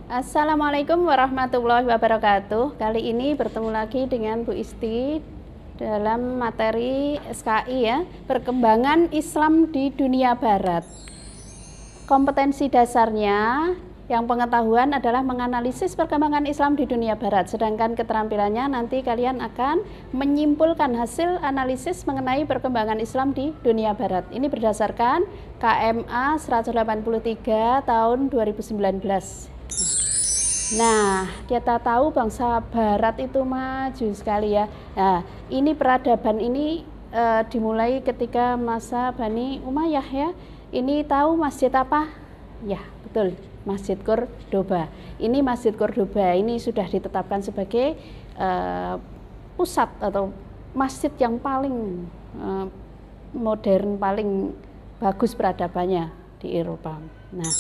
Assalamualaikum warahmatullahi wabarakatuh. Kali ini bertemu lagi dengan Bu Isti dalam materi SKI ya, perkembangan Islam di dunia barat. Kompetensi dasarnya yang pengetahuan adalah menganalisis perkembangan Islam di dunia barat, sedangkan keterampilannya nanti kalian akan menyimpulkan hasil analisis mengenai perkembangan Islam di dunia barat. Ini berdasarkan KMA 183 tahun 2019. Nah, kita tahu bangsa barat itu maju sekali ya. Nah, ini peradaban ini dimulai ketika masa Bani Umayyah ya. Ini tahu masjid apa? Ya, betul, Masjid Cordoba. Ini Masjid Cordoba ini sudah ditetapkan sebagai pusat atau masjid yang paling modern, paling bagus peradabannya di Eropa. Nah,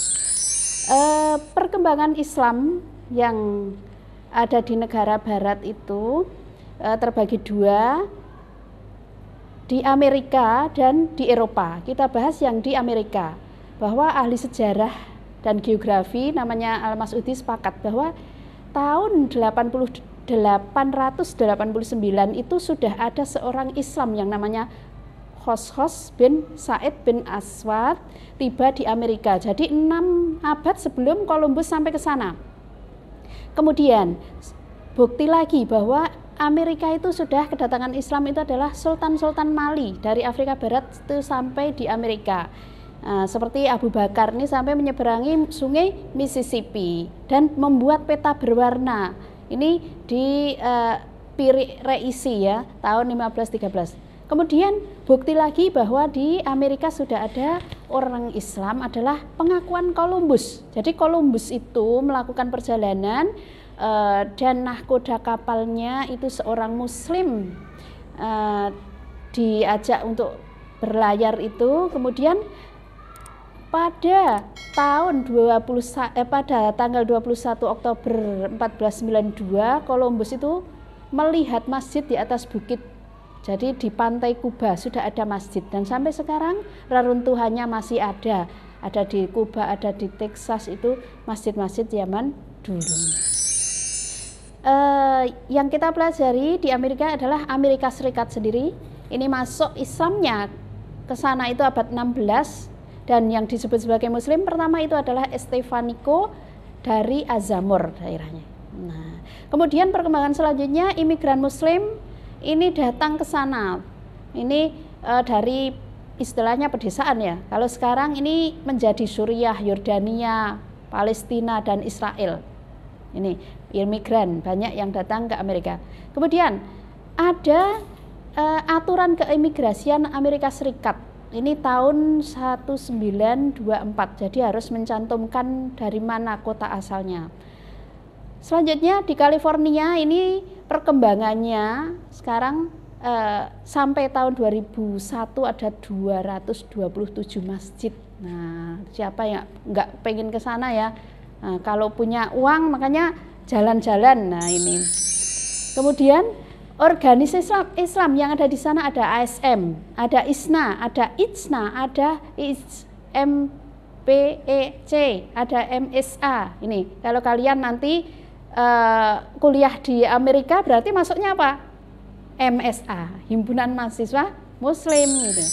perkembangan Islam yang ada di negara barat itu terbagi dua, di Amerika dan di Eropa. Kita bahas yang di Amerika, bahwa ahli sejarah dan geografi namanya Al-Masudi sepakat bahwa tahun 889 itu sudah ada seorang Islam yang namanya Hos bin Said bin Aswad tiba di Amerika. Jadi 6 abad sebelum Columbus sampai ke sana. Kemudian bukti lagi bahwa Amerika itu sudah kedatangan Islam itu adalah Sultan Mali dari Afrika Barat itu sampai di Amerika. Seperti Abu Bakar ini sampai menyeberangi sungai Mississippi dan membuat peta berwarna. Ini di Piri Reisi ya, tahun 1513. Kemudian bukti lagi bahwa di Amerika sudah ada orang Islam adalah pengakuan Columbus. Jadi Columbus itu melakukan perjalanan dan nahkoda kapalnya itu seorang Muslim, diajak untuk berlayar itu. Kemudian pada tanggal 21 Oktober 1492 Columbus itu melihat masjid di atas bukit. Jadi di pantai Kuba sudah ada masjid dan sampai sekarang reruntuhannya masih ada di Kuba, ada di Texas, itu masjid-masjid zaman dulu. Yang kita pelajari di Amerika adalah Amerika Serikat sendiri. Ini masuk Islamnya ke sana itu abad 16 dan yang disebut sebagai Muslim pertama itu adalah Estevanico dari Azamor daerahnya. Nah, kemudian perkembangan selanjutnya imigran Muslim ini datang ke sana. Ini dari istilahnya pedesaan ya. Kalau sekarang ini menjadi Suriah, Yordania, Palestina dan Israel. Ini imigran banyak yang datang ke Amerika. Kemudian ada aturan keimigrasian Amerika Serikat. Ini tahun 1924. Jadi harus mencantumkan dari mana kota asalnya. Selanjutnya di California ini perkembangannya sekarang sampai tahun 2001 ada 227 masjid. Nah, siapa yang nggak pengen ke sana ya? Nah, kalau punya uang makanya jalan-jalan. Nah, ini. Kemudian organisasi Islam yang ada di sana ada ASM, ada ISNA, ada ICNA, ada MPEC, ada MSA. Ini kalau kalian nanti kuliah di Amerika berarti masuknya apa? MSA, Himpunan Mahasiswa Muslim gitu.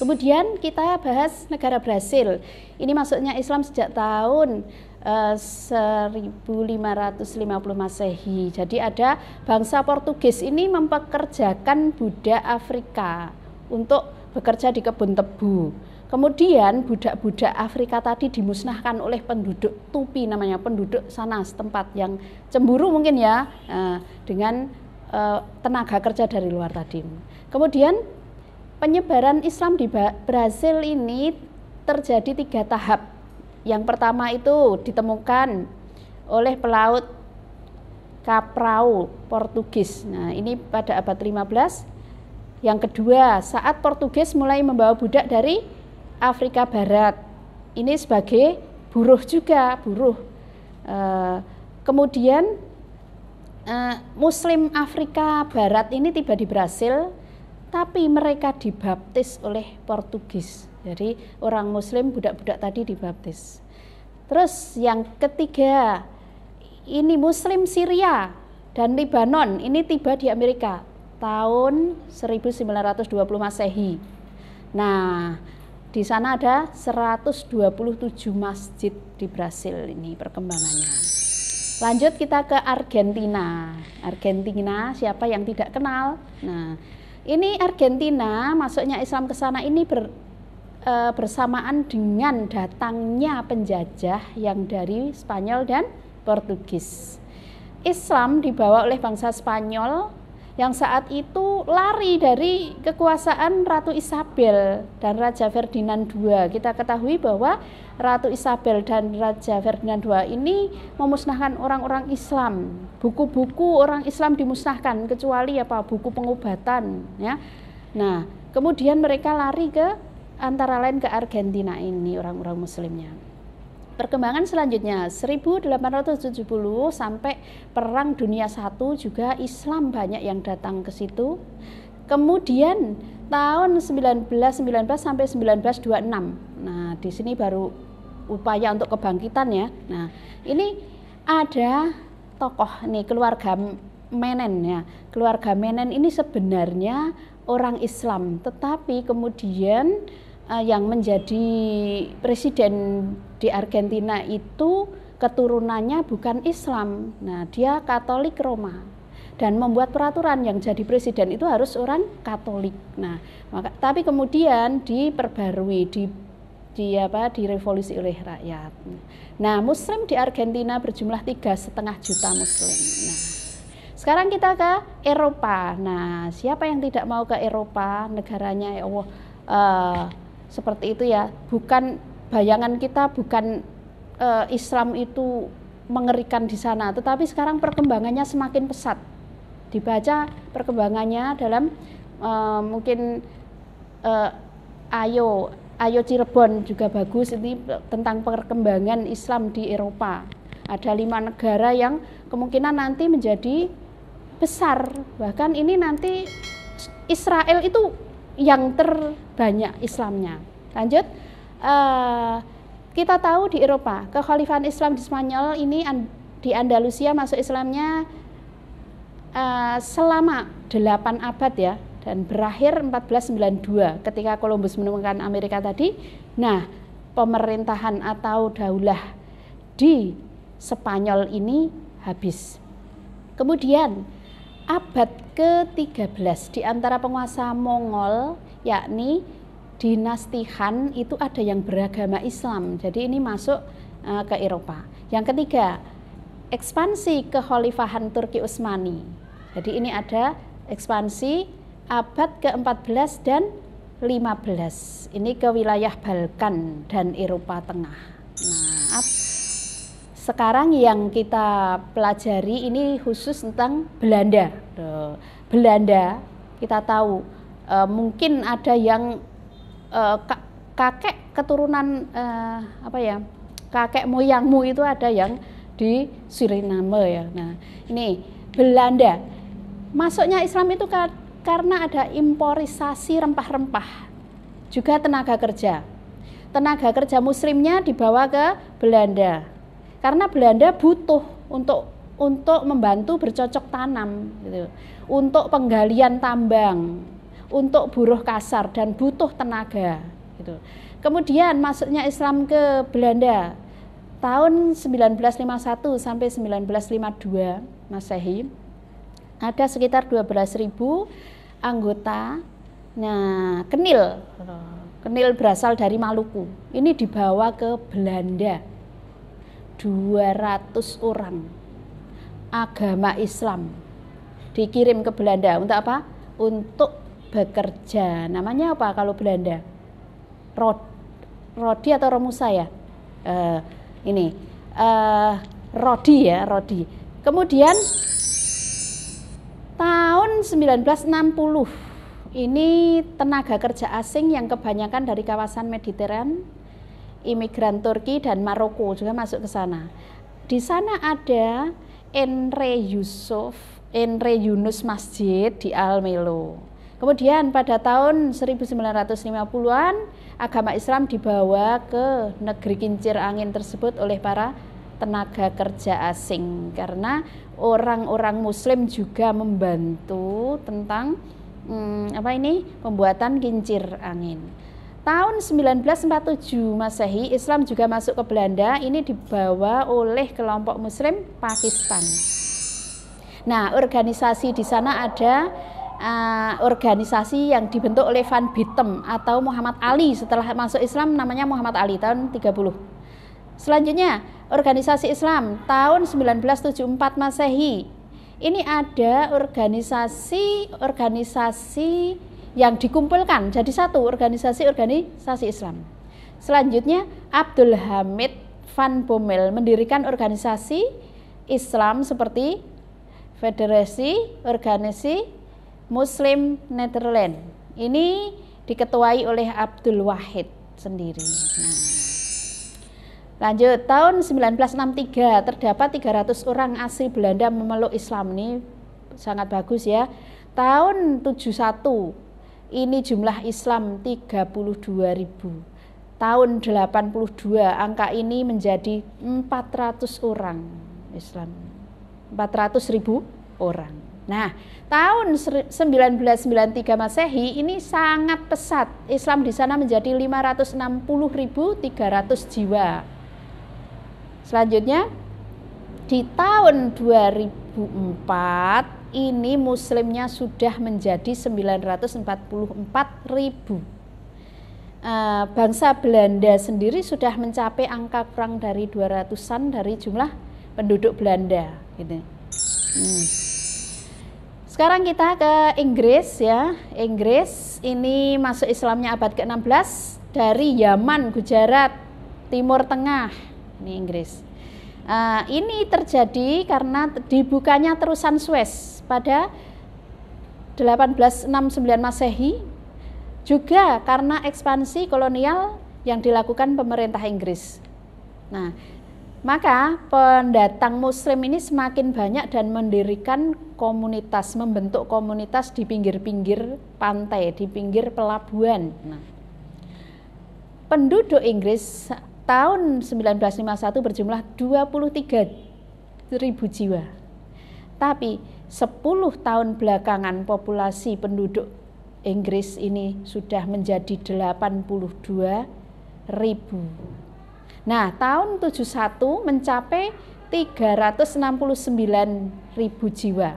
Kemudian kita bahas negara Brasil. Ini masuknya Islam sejak tahun 1550 Masehi. Jadi ada bangsa Portugis ini mempekerjakan budak Afrika untuk bekerja di kebun tebu. Kemudian budak-budak Afrika tadi dimusnahkan oleh penduduk Tupi, namanya penduduk sana setempat yang cemburu mungkin ya dengan tenaga kerja dari luar tadi. Kemudian penyebaran Islam di Brasil ini terjadi 3 tahap. Yang pertama itu ditemukan oleh pelaut Kaprau Portugis. Nah, ini pada abad 15. Yang kedua, saat Portugis mulai membawa budak dari Afrika Barat. Ini sebagai buruh juga, buruh. Kemudian Muslim Afrika Barat ini tiba di Brasil, tapi mereka dibaptis oleh Portugis. Jadi orang Muslim, budak-budak tadi dibaptis. Terus yang ketiga, ini Muslim Syria dan Lebanon, ini tiba di Amerika tahun 1920 Masehi. Nah, di sana ada 127 masjid di Brasil, ini perkembangannya. Lanjut kita ke Argentina. Argentina, siapa yang tidak kenal? Nah, ini Argentina, masuknya Islam ke sana ini bersamaan dengan datangnya penjajah yang dari Spanyol dan Portugis. Islam dibawa oleh bangsa Spanyol yang saat itu lari dari kekuasaan Ratu Isabel dan Raja Ferdinand II. Kita ketahui bahwa Ratu Isabel dan Raja Ferdinand II ini memusnahkan orang-orang Islam. Buku-buku orang Islam dimusnahkan kecuali buku pengobatan, ya. Nah, kemudian mereka lari ke antara lain ke Argentina ini orang-orang muslimnya. Perkembangan selanjutnya 1870 sampai Perang Dunia I juga Islam banyak yang datang ke situ. Kemudian tahun 1919 sampai 1926. Nah, di sini baru upaya untuk kebangkitan ya. Nah, ini ada tokoh nih keluarga Menem ya. Keluarga Menem ini sebenarnya orang Islam, tetapi kemudian yang menjadi presiden di Argentina itu keturunannya bukan Islam. Nah, dia Katolik Roma dan membuat peraturan yang jadi presiden itu harus orang Katolik. Nah, tapi kemudian diperbarui, direvolusi oleh rakyat. Nah, Muslim di Argentina berjumlah 3,5 juta Muslim. Nah, sekarang kita ke Eropa. Nah, siapa yang tidak mau ke Eropa? Negaranya ya Allah. Seperti itu ya, bukan bayangan kita, bukan Islam itu mengerikan di sana, tetapi sekarang perkembangannya semakin pesat. Dibaca perkembangannya dalam mungkin Ayo Cirebon juga bagus, ini tentang perkembangan Islam di Eropa. Ada 5 negara yang kemungkinan nanti menjadi besar, bahkan ini nanti Israel itu yang terbanyak Islamnya. Lanjut, kita tahu di Eropa, kekhalifahan Islam di Spanyol ini di Andalusia masuk Islamnya selama 8 abad ya, dan berakhir 1492 ketika Columbus menemukan Amerika tadi. Nah, pemerintahan atau daulah di Spanyol ini habis. Kemudian abad ke-13 di antara penguasa Mongol, yakni dinasti Han, itu ada yang beragama Islam. Jadi ini masuk ke Eropa. Yang ketiga, ekspansi kekhalifahan Turki Utsmani. Jadi ini ada ekspansi abad ke-14 dan 15. Ini ke wilayah Balkan dan Eropa Tengah. Nah, sekarang yang kita pelajari ini khusus tentang Belanda. Belanda kita tahu mungkin ada yang kakek keturunan kakek moyangmu itu ada yang di Suriname ya. Nah, ini Belanda. Masuknya Islam itu karena ada imporisasi rempah-rempah, juga tenaga kerja. Tenaga kerja muslimnya dibawa ke Belanda. Karena Belanda butuh untuk membantu bercocok tanam gitu, untuk penggalian tambang, untuk buruh kasar dan butuh tenaga gitu. Kemudian masuknya Islam ke Belanda tahun 1951 sampai 1952 Masehi, ada sekitar 12.000 anggota. Nah, Kenil berasal dari Maluku. Ini dibawa ke Belanda. 200 orang agama Islam dikirim ke Belanda untuk apa? Untuk bekerja. Namanya apa kalau Belanda? Rodi atau Romusa ya? Rodi ya, Rodi. Kemudian tahun 1960 ini tenaga kerja asing yang kebanyakan dari kawasan Mediteran, imigran Turki dan Maroko juga masuk ke sana. Di sana ada Enre Yunus Masjid di Almelo. Kemudian pada tahun 1950-an agama Islam dibawa ke negeri kincir angin tersebut oleh para tenaga kerja asing, karena orang-orang muslim juga membantu tentang pembuatan kincir angin. Tahun 1947 Masehi, Islam juga masuk ke Belanda. Ini dibawa oleh kelompok muslim Pakistan. Nah, organisasi di sana ada organisasi yang dibentuk oleh Van Bintem atau Muhammad Ali. Setelah masuk Islam namanya Muhammad Ali tahun 30. Selanjutnya, organisasi Islam tahun 1974 Masehi. Ini ada organisasi yang dikumpulkan jadi satu organisasi Islam. Selanjutnya, Abdul Hamid van Bommel mendirikan organisasi Islam seperti Federasi Organisasi Muslim Nederland. Ini diketuai oleh Abdul Wahid sendiri. Nah, lanjut, tahun 1963 terdapat 300 orang asli Belanda memeluk Islam. Ini sangat bagus ya. Tahun 71 ini jumlah Islam 32.000. Tahun 82 angka ini menjadi 400 orang Islam. 400.000 orang. Nah, tahun 1993 Masehi ini sangat pesat. Islam di sana menjadi 560.300 jiwa. Selanjutnya di tahun 2004 ini muslimnya sudah menjadi 944.000. Bangsa Belanda sendiri sudah mencapai angka kurang dari 200-an dari jumlah penduduk Belanda gitu. Sekarang kita ke Inggris ya. Inggris ini masuk Islamnya abad ke-16 dari Yaman, Gujarat, Timur Tengah. Ini Inggris. Ini terjadi karena dibukanya terusan Suez pada 1869 Masehi, juga karena ekspansi kolonial yang dilakukan pemerintah Inggris. Nah, maka pendatang muslim ini semakin banyak dan mendirikan komunitas, membentuk komunitas di pinggir-pinggir pantai, di pinggir pelabuhan. Nah, penduduk Inggris tahun 1951 berjumlah 23.000 jiwa. Tapi 10 tahun belakangan populasi penduduk Inggris ini sudah menjadi 82.000. Nah, tahun 71 mencapai 369.000 jiwa.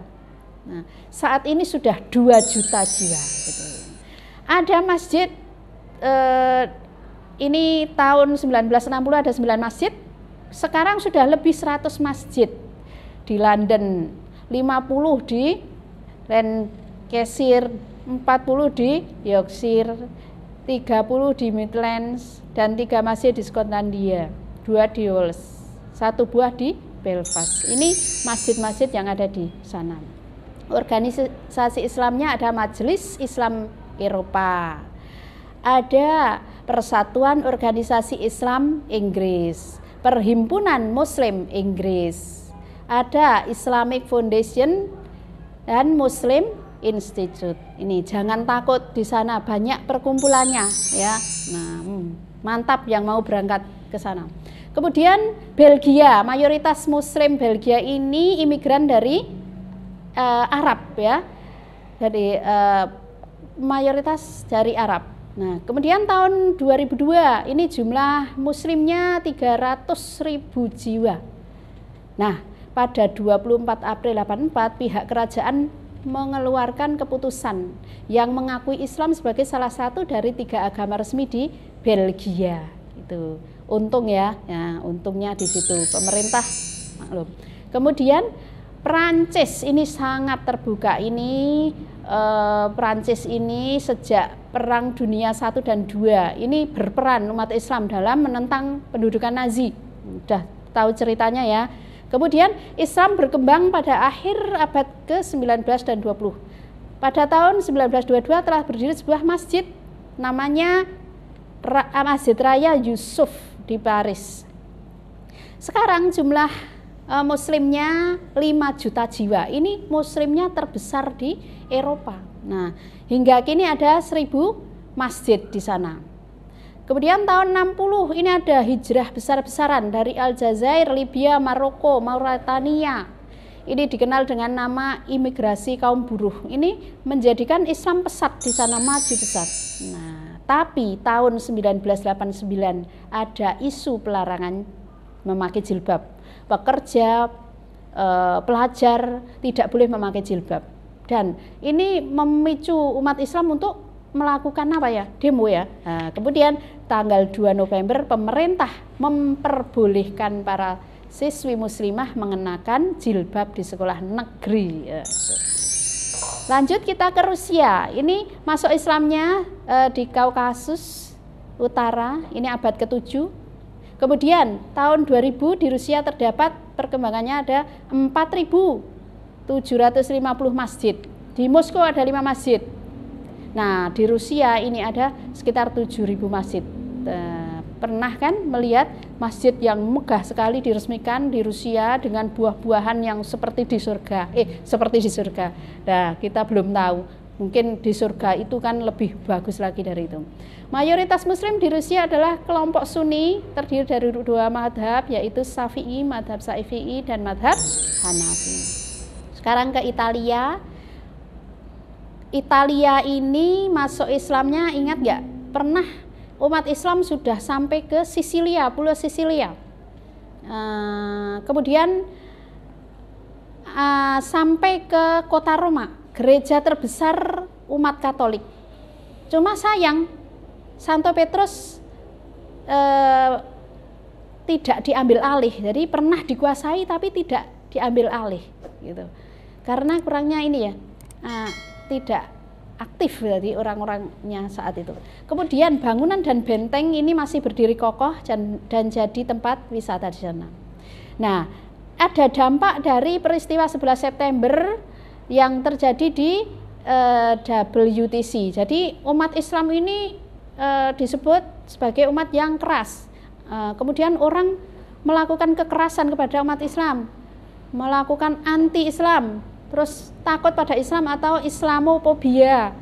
Nah, saat ini sudah 2 juta jiwa. Gitu. Ada masjid, ini tahun 1960 ada 9 masjid, sekarang sudah lebih 100 masjid. Di London, 50 di Lancashire, 40 di Yorkshire, 30 di Midlands, dan 3 masjid di Skotlandia, 2 di Wales, 1 buah di Belfast. Ini masjid-masjid yang ada di sana. Organisasi Islamnya ada Majelis Islam Eropa, ada Persatuan Organisasi Islam Inggris, Perhimpunan Muslim Inggris, ada Islamic Foundation dan Muslim Institute. Ini jangan takut, di sana banyak perkumpulannya ya. Nah, mantap yang mau berangkat ke sana. Kemudian Belgia, mayoritas muslim Belgia ini imigran dari Arab ya. Jadi mayoritas dari Arab. Nah, kemudian tahun 2002 ini jumlah muslimnya 300.000 jiwa. Nah, pada 24 April 84 pihak kerajaan mengeluarkan keputusan yang mengakui Islam sebagai salah satu dari 3 agama resmi di Belgia. Itu untung ya, untungnya di situ pemerintah maklum. Kemudian Prancis ini sangat terbuka. Ini Prancis ini sejak Perang Dunia 1 dan 2 ini berperan umat Islam dalam menentang pendudukan Nazi. Udah tahu ceritanya ya. Kemudian Islam berkembang pada akhir abad ke-19 dan 20. Pada tahun 1922 telah berdiri sebuah masjid namanya Masjid Raya Yusuf di Paris. Sekarang jumlah muslimnya 5 juta jiwa. Ini muslimnya terbesar di Eropa. Nah, hingga kini ada 1000 masjid di sana. Kemudian tahun 60 ini ada hijrah besar-besaran dari Aljazair, Libya, Maroko, Mauritania. Ini dikenal dengan nama imigrasi kaum buruh. Ini menjadikan Islam pesat di sana, maju pesat. Nah, tapi tahun 1989 ada isu pelarangan memakai jilbab. Pekerja, pelajar tidak boleh memakai jilbab. Dan ini memicu umat Islam untuk melakukan apa ya? Demo ya. Nah, kemudian tanggal 2 November pemerintah memperbolehkan para siswi muslimah mengenakan jilbab di sekolah negeri. Lanjut kita ke Rusia. Ini masuk Islamnya di Kaukasus Utara, ini abad ke-7. Kemudian tahun 2000 di Rusia terdapat perkembangannya ada 4.750 masjid. Di Moskow ada 5 masjid. Nah, di Rusia ini ada sekitar 7.000 masjid. Pernah kan melihat masjid yang megah sekali diresmikan di Rusia dengan buah-buahan yang seperti di surga. Seperti di surga. Nah, kita belum tahu. Mungkin di surga itu kan lebih bagus lagi dari itu. Mayoritas muslim di Rusia adalah kelompok Sunni, terdiri dari 2 madhab, yaitu Syafi'i, madhab Syafi'i, dan madhab Hanafi. Sekarang ke Italia. Italia ini masuk Islamnya, ingat nggak? Pernah umat Islam sudah sampai ke Sisilia, Pulau Sisilia. Kemudian sampai ke kota Roma, gereja terbesar umat Katolik. Cuma sayang, Santo Petrus tidak diambil alih. Jadi pernah dikuasai tapi tidak diambil alih, gitu. Karena kurangnya ini ya. Tidak aktif dari orang-orangnya saat itu. Kemudian bangunan dan benteng ini masih berdiri kokoh dan jadi tempat wisata di sana. Nah, ada dampak dari peristiwa 11 September yang terjadi di WTC. Jadi umat Islam ini disebut sebagai umat yang keras. Kemudian orang melakukan kekerasan kepada umat Islam, melakukan anti-Islam, terus takut pada Islam atau Islamofobia.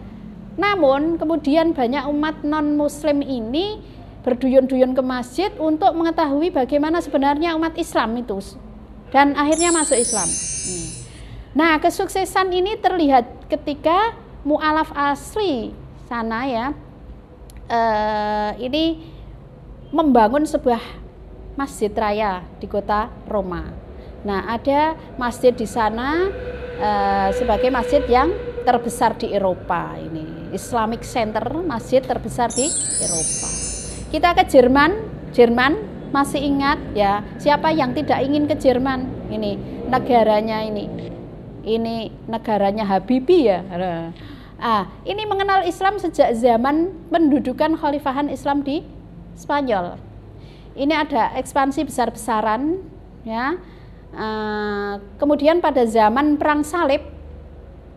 Namun kemudian banyak umat non-muslim ini berduyun-duyun ke masjid untuk mengetahui bagaimana sebenarnya umat Islam itu, dan akhirnya masuk Islam. Nah, kesuksesan ini terlihat ketika mu'alaf asli sana ya, ini membangun sebuah masjid raya di kota Roma. Nah, ada masjid di sana sebagai masjid yang terbesar di Eropa. Ini Islamic Center, masjid terbesar di Eropa. Kita ke Jerman. Jerman masih ingat ya, siapa yang tidak ingin ke Jerman? Ini negaranya ini negaranya Habibie ya. Ini mengenal Islam sejak zaman pendudukan Khalifahan Islam di Spanyol. Ini ada ekspansi besar-besaran ya. Kemudian pada zaman perang salib,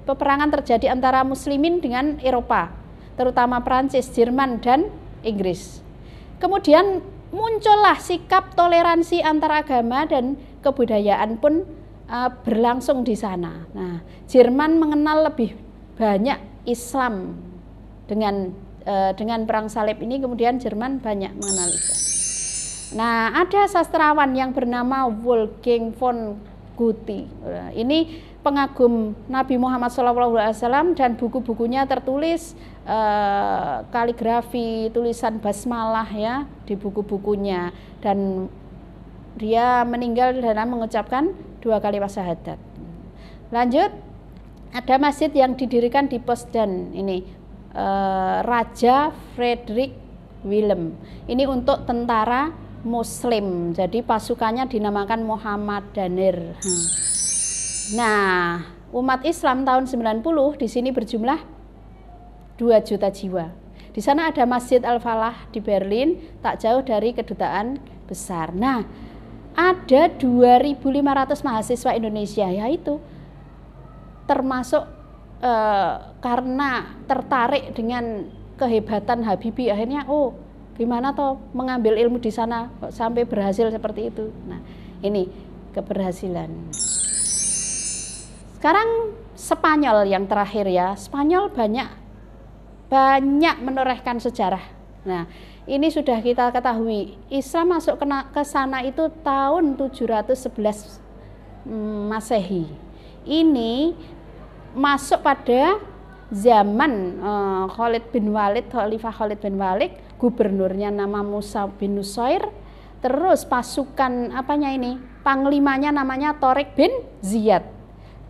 peperangan terjadi antara muslimin dengan Eropa, terutama Prancis, Jerman, dan Inggris. Kemudian muncullah sikap toleransi antar agama dan kebudayaan pun berlangsung di sana. Nah, Jerman mengenal lebih banyak Islam dengan perang salib ini, kemudian Jerman banyak mengenal Islam. Nah, ada sastrawan yang bernama Wolfgang von Goethe. Ini pengagum Nabi Muhammad SAW dan buku-bukunya tertulis kaligrafi, tulisan basmalah ya di buku-bukunya, dan dia meninggal dalam mengucapkan 2 kalimat syahadat. Lanjut, ada masjid yang didirikan di Potsdam ini, Raja Frederick Wilhelm. Ini untuk tentara Muslim, jadi pasukannya dinamakan Mohammedaner. Nah, umat Islam tahun 90 di sini berjumlah 2 juta jiwa. Di sana ada Masjid Al-Falah di Berlin, tak jauh dari kedutaan besar. Nah, ada 2.500 mahasiswa Indonesia, yaitu termasuk karena tertarik dengan kehebatan Habibie, akhirnya gimana toh mengambil ilmu di sana sampai berhasil seperti itu. Nah, ini keberhasilan. Sekarang Spanyol yang terakhir ya. Spanyol banyak menorehkan sejarah. Nah, ini sudah kita ketahui. Islam masuk ke sana itu tahun 711 Masehi. Ini masuk pada zaman Khalid bin Walid, Khalifah Khalid bin Walid, gubernurnya nama Musa bin Nusair. Terus pasukan panglimanya namanya Tariq bin Ziyad,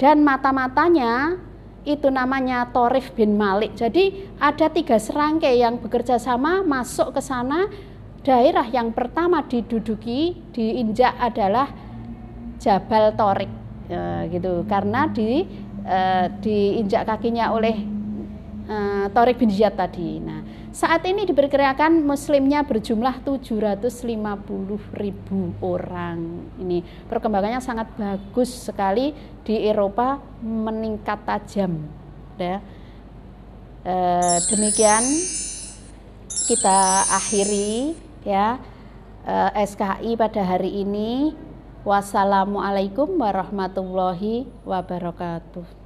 dan mata-matanya itu namanya Thorif bin Malik. Jadi ada 3 serangkai yang bekerja sama masuk ke sana. Daerah yang pertama diduduki, diinjak adalah Jabal Thariq, gitu, karena diinjak kakinya oleh Thariq bin Ziyad tadi. Nah, saat ini diperkirakan muslimnya berjumlah 750.000 orang. Ini perkembangannya sangat bagus sekali di Eropa, meningkat tajam. Ya. Demikian kita akhiri ya SKI pada hari ini. Wassalamualaikum warahmatullahi wabarakatuh.